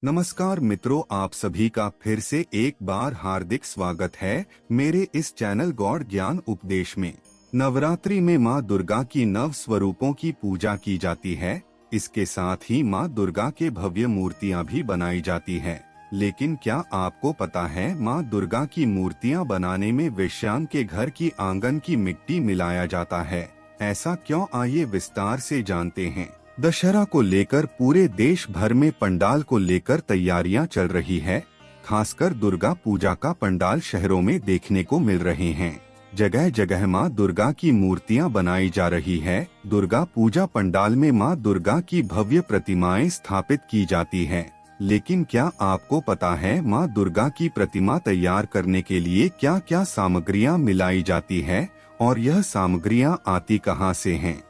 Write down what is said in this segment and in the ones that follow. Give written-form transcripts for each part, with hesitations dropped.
नमस्कार मित्रों, आप सभी का फिर से एक बार हार्दिक स्वागत है मेरे इस चैनल गॉड ज्ञान उपदेश में। नवरात्रि में माँ दुर्गा की नव स्वरूपों की पूजा की जाती है। इसके साथ ही माँ दुर्गा के भव्य मूर्तियाँ भी बनाई जाती है। लेकिन क्या आपको पता है, माँ दुर्गा की मूर्तियाँ बनाने में वेश्यान के घर की आंगन की मिट्टी मिलाया जाता है। ऐसा क्यों, आइए विस्तार से जानते हैं। दशहरा को लेकर पूरे देश भर में पंडाल को लेकर तैयारियां चल रही है। खासकर दुर्गा पूजा का पंडाल शहरों में देखने को मिल रहे हैं। जगह जगह मां दुर्गा की मूर्तियां बनाई जा रही है। दुर्गा पूजा पंडाल में मां दुर्गा की भव्य प्रतिमाएं स्थापित की जाती है। लेकिन क्या आपको पता है, मां दुर्गा की प्रतिमा तैयार करने के लिए क्या क्या सामग्रियां मिलाई जाती है और यह सामग्रियां आती कहां से हैं?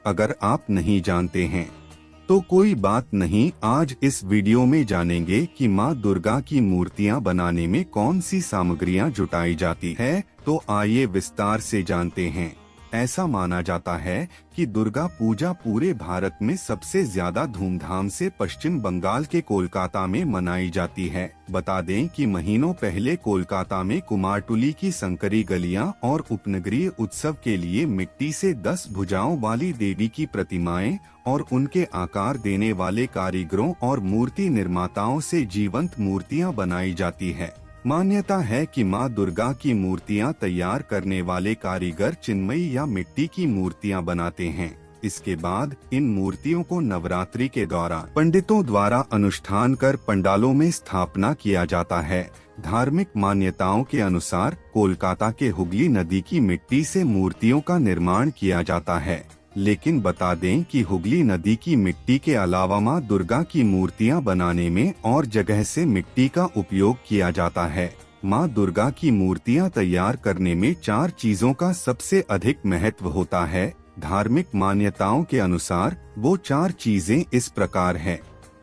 अगर आप नहीं जानते हैं तो कोई बात नहीं, आज इस वीडियो में जानेंगे कि माँ दुर्गा की मूर्तियाँ बनाने में कौन सी सामग्रियाँ जुटाई जाती है। तो आइए विस्तार से जानते हैं। ऐसा माना जाता है कि दुर्गा पूजा पूरे भारत में सबसे ज्यादा धूमधाम से पश्चिम बंगाल के कोलकाता में मनाई जाती है। बता दें कि महीनों पहले कोलकाता में कुमारटुली की संकरी गलियां और उपनगरीय उत्सव के लिए मिट्टी से 10 भुजाओं वाली देवी की प्रतिमाएं और उनके आकार देने वाले कारीगरों और मूर्ति निर्माताओं से जीवंत मूर्तियां बनाई जाती है। मान्यता है कि मां दुर्गा की मूर्तियां तैयार करने वाले कारीगर चिन्मयी या मिट्टी की मूर्तियां बनाते हैं। इसके बाद इन मूर्तियों को नवरात्रि के दौरान पंडितों द्वारा अनुष्ठान कर पंडालों में स्थापना किया जाता है। धार्मिक मान्यताओं के अनुसार कोलकाता के हुगली नदी की मिट्टी से मूर्तियों का निर्माण किया जाता है। लेकिन बता दें कि हुगली नदी की मिट्टी के अलावा मां दुर्गा की मूर्तियां बनाने में और जगह से मिट्टी का उपयोग किया जाता है। मां दुर्गा की मूर्तियां तैयार करने में 4 चीजों का सबसे अधिक महत्व होता है। धार्मिक मान्यताओं के अनुसार वो 4 चीजें इस प्रकार है: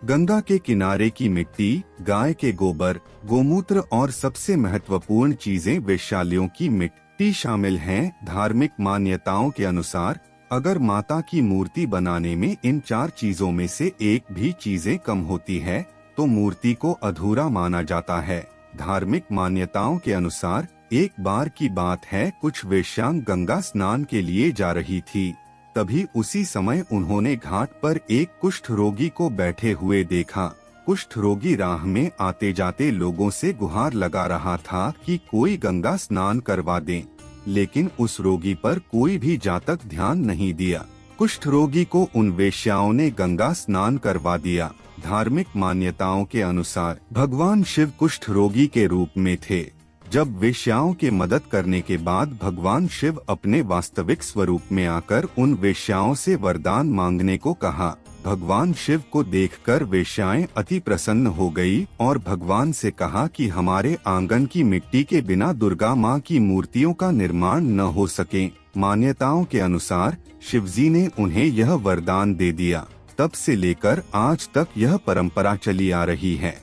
गंगा के किनारे की मिट्टी, गाय के गोबर, गोमूत्र और सबसे महत्वपूर्ण चीजें वेश्यालयों की मिट्टी शामिल हैं। धार्मिक मान्यताओं के अनुसार अगर माता की मूर्ति बनाने में इन 4 चीजों में से एक भी चीजें कम होती है तो मूर्ति को अधूरा माना जाता है। धार्मिक मान्यताओं के अनुसार एक बार की बात है, कुछ वेश्याएं गंगा स्नान के लिए जा रही थी। तभी उसी समय उन्होंने घाट पर एक कुष्ठ रोगी को बैठे हुए देखा। कुष्ठ रोगी राह में आते जाते लोगों से गुहार लगा रहा था कि कोई गंगा स्नान करवा दें, लेकिन उस रोगी पर कोई भी जातक ध्यान नहीं दिया। कुष्ठ रोगी को उन वेश्याओं ने गंगा स्नान करवा दिया। धार्मिक मान्यताओं के अनुसार भगवान शिव कुष्ठ रोगी के रूप में थे। जब वेश्याओं के मदद करने के बाद भगवान शिव अपने वास्तविक स्वरूप में आकर उन वेश्याओं से वरदान मांगने को कहा। भगवान शिव को देखकर वेश्याएं अति प्रसन्न हो गई और भगवान से कहा कि हमारे आंगन की मिट्टी के बिना दुर्गा माँ की मूर्तियों का निर्माण न हो सके। मान्यताओं के अनुसार शिवजी ने उन्हें यह वरदान दे दिया। तब से लेकर आज तक यह परंपरा चली आ रही है।